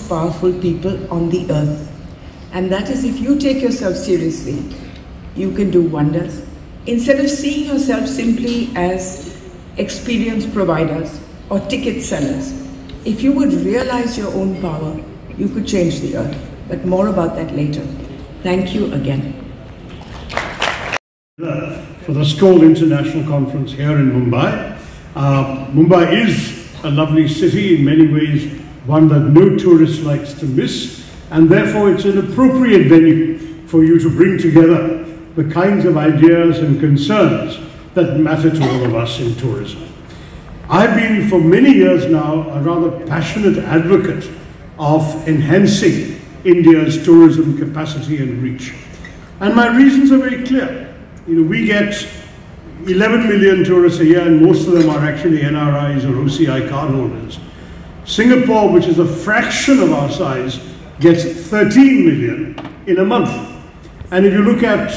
Powerful people on the earth, and that is if you take yourself seriously, you can do wonders. Instead of seeing yourself simply as experience providers or ticket sellers, if you would realize your own power, you could change the earth. But more about that later. Thank you again. For the Skoll International Conference here in Mumbai. Mumbai is a lovely city, in many ways one that no tourist likes to miss, and therefore it's an appropriate venue for you to bring together the kinds of ideas and concerns that matter to all of us in tourism. I've been for many years now a rather passionate advocate of enhancing India's tourism capacity and reach. And my reasons are very clear. We get 11 million tourists a year, and most of them are actually NRIs or OCI cardholders. Singapore, which is a fraction of our size, gets 13 million in a month. And if you look at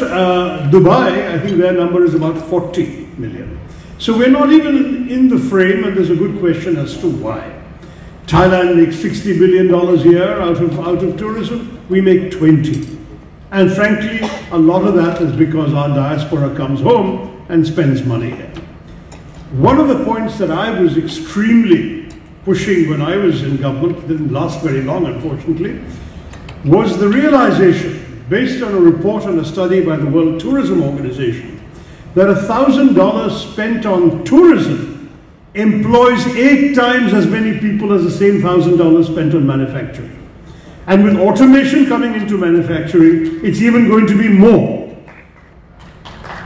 Dubai, I think their number is about 40 million. So we're not even in the frame, and there's a good question as to why. Thailand makes $60 billion a year out of tourism. We make 20. And frankly, a lot of that is because our diaspora comes home and spends money here. One of the points that I was extremely pushing when I was in government, didn't last very long unfortunately, was the realization, based on a report and a study by the World Tourism Organization, that $1,000 spent on tourism employs 8 times as many people as the same $1,000 spent on manufacturing. And with automation coming into manufacturing, it's even going to be more.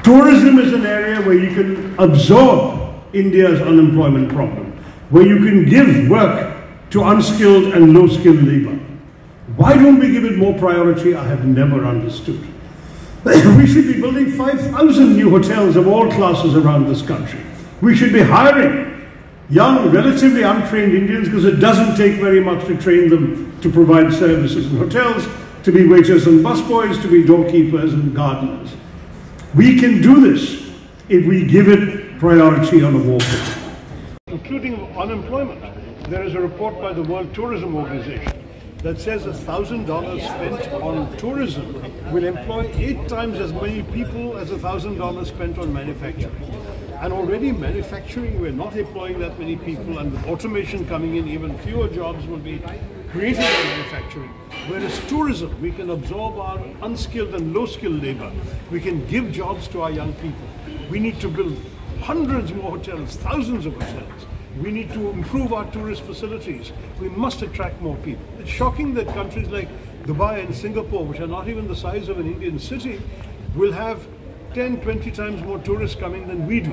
Tourism is an area where you can absorb India's unemployment problem, where you can give work to unskilled and low-skilled labor. Why don't we give it more priority? I have never understood. We should be building 5,000 new hotels of all classes around this country. We should be hiring young, relatively untrained Indians, because it doesn't take very much to train them to provide services in hotels, to be waiters and busboys, to be doorkeepers and gardeners. We can do this if we give it priority on a war front. Including unemployment. There is a report by the World Tourism Organization that says $1,000 spent on tourism will employ 8 times as many people as $1,000 spent on manufacturing. And already manufacturing, we're not employing that many people, and with automation coming in, even fewer jobs will be created by manufacturing. Whereas tourism, we can absorb our unskilled and low-skilled labor. We can give jobs to our young people. We need to build hundreds more hotels, thousands of hotels. We need to improve our tourist facilities. We must attract more people. It's shocking that countries like Dubai and Singapore, which are not even the size of an Indian city, will have 10, 20 times more tourists coming than we do.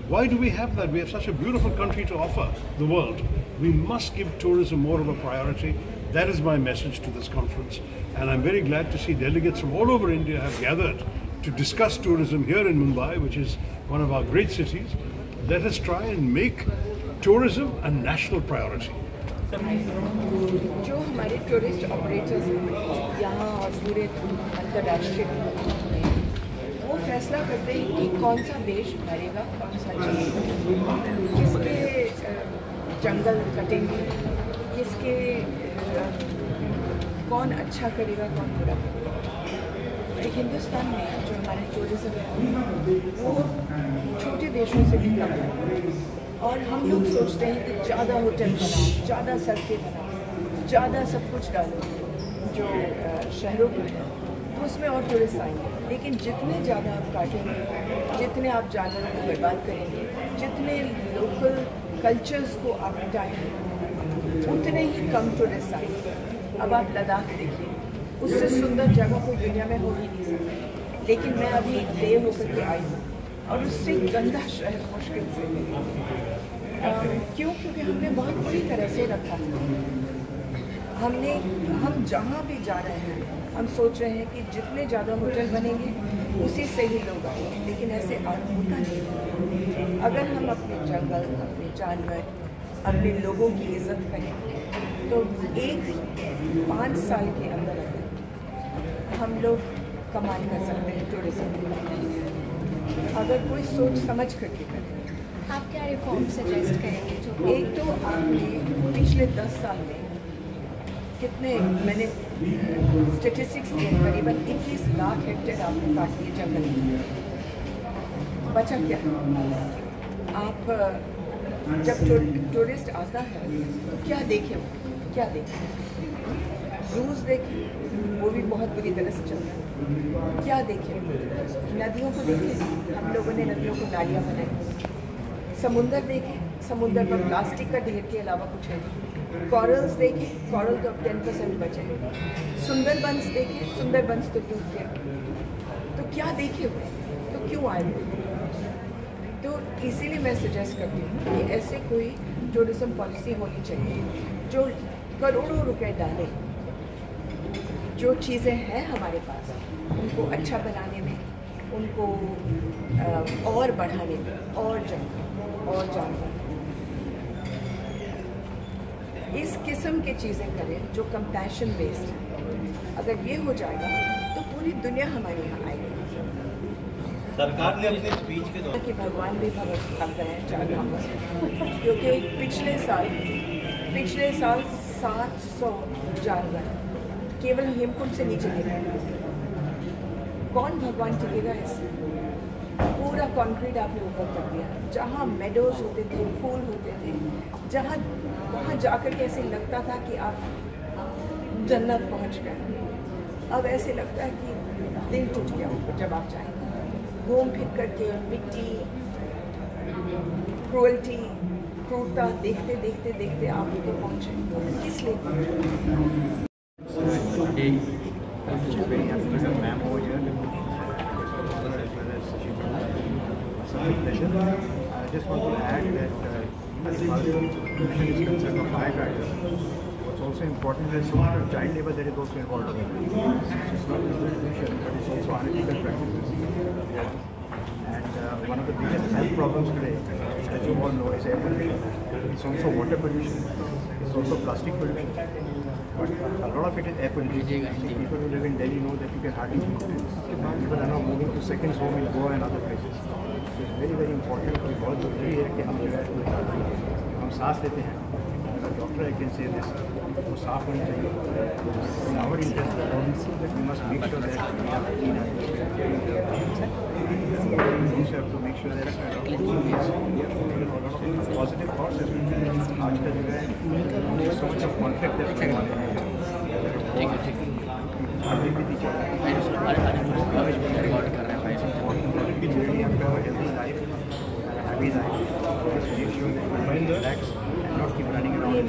Why do we have that? We have such a beautiful country to offer the world. We must give tourism more of a priority. That is my message to this conference. And I'm very glad to see delegates from all over India have gathered to discuss tourism here in Mumbai, which is one of our great cities. Let us try and make tourism a national priority. जो हमारे tourist operators हैं यहाँ और पूरे अंतर्राष्ट्रीय वो फैसला करते हैं कि कौन सा देश भरेगा, कौन सा चलेगा, किसके जंगल कटेंगे, किसके कौन अच्छा करेगा, कौन बुरा करेगा। हिंदुस्तान में जो हमारे टूरिज्म है वो छोटे देशों से भी कम है, और हम लोग सोचते हैं कि ज़्यादा होटल बनाओ, ज़्यादा सड़कें बनाओ, ज़्यादा सब कुछ डालो जो शहरों में है, तो उसमें और टूरिस्ट आएंगे। लेकिन जितने ज़्यादा आप काटेंगे, जितने आप जानवरों को बर्बाद करेंगे, जितने लोकल कल्चर्स को आप मिटाएंगे, उतने ही कम टूरिस्ट आएंगे। अब आप लद्दाख देखिए, उससे सुंदर जगह कोई दुनिया में हो ही नहीं सकती। लेकिन मैं अभी देव होकर के आई हूँ और उससे गंदा शहर मुश्किल से क्यों? क्योंकि हमने बहुत बुरी तरह से रखा है। हम जहाँ भी जा रहे हैं हम सोच रहे हैं कि जितने ज़्यादा होटल बनेंगे उसी से ही लोग आएंगे, लेकिन ऐसे होता नहीं। अगर हम अपने जंगल, अपने जानवर, अपने लोगों की इज्जत करें तो 5 साल के अंदर हम लोग कमाल कर सकते हैं टूरिज्म, अगर कोई सोच समझ करके करें। आप क्या रिफॉर्म सजेस्ट करेंगे? जो एक तो आपने पिछले 10 साल में कितने, मैंने स्टेटिस्टिक्स दिए, करीबन 21 लाख हेक्टेयर आपने काट दिए जंगल। बचा क्या? आप जब टूरिस्ट आता है तो क्या देखे? क्या देखे? जूस देखे, वो भी बहुत बुरी तरह से चल रहा है। क्या देखे? नदियों को देखे, हम लोगों ने नदियों को नालियाँ बनाई। समुंदर देखे, समुंदर पर प्लास्टिक का ढेर के अलावा कुछ है नहीं। कॉरल्स देखे, कॉरल तो अब 10% बचे। सुंदरबंस देखे, सुंदरबंस तो डूब गया। तो क्या देखे हुए? तो क्यों आए हुए? तो इसीलिए मैं सजेस्ट करती हूँ कि ऐसे कोई टूरिज्म पॉलिसी होनी चाहिए जो करोड़ों रुपए डाले, जो चीज़ें हैं हमारे पास उनको अच्छा बनाने में, उनको और बढ़ाने में, और जंगल और जानवर, इस किस्म की चीज़ें करें जो कंपैशन बेस्ड है। अगर ये हो जाएगा तो पूरी दुनिया हमारे यहाँ आएगी। सरकार ने अपने स्पीच के दौरान कि भगवान भी भगत अब गए चार धामों से, क्योंकि पिछले साल 700 जानवर केवल हेमकुंड से नीचे गिरे। कौन भगवान टिकेगा इससे? पूरा कंक्रीट आपने ऊपर कर दिया। जहाँ मेडोज होते थे, फूल होते थे, जहाँ वहाँ जाकर के ऐसे लगता था कि आप जन्नत पहुँच गए, अब ऐसे लगता है कि दिल टूट गया ऊपर जब आप जाएंगे। घूम फिर करके मिट्टी, क्रूरता देखते देखते देखते आप ऊपर पहुँचे, तो फिर किस लिए पहुँचे? I just want to add that as far as pollution is concerned of firecrackers, what's also important is child labor that is also involved in it. It's not just pollution, but it's also unethical practices. And one of the biggest health problems today, as you all know, is air pollution. It's also water pollution. It's also plastic pollution. But a lot of it is air pollution. People who live in Delhi know that you can hardly breathe. People are now moving to second home in Goa and other places. So it's very, very important कि बहुत जरूरी है कि हम जो है हम सांस लेते हैं, doctor I can say this, वो साफ होनी चाहिए। In our interest, we must make sure that we have clean air. We also have to make sure that positive thoughts as well. आजकल जो है so much of conflict that's going on. अभी भी teacher it's really have to have a healthy life, a happy life. Just make sure that you relax and not keep running around.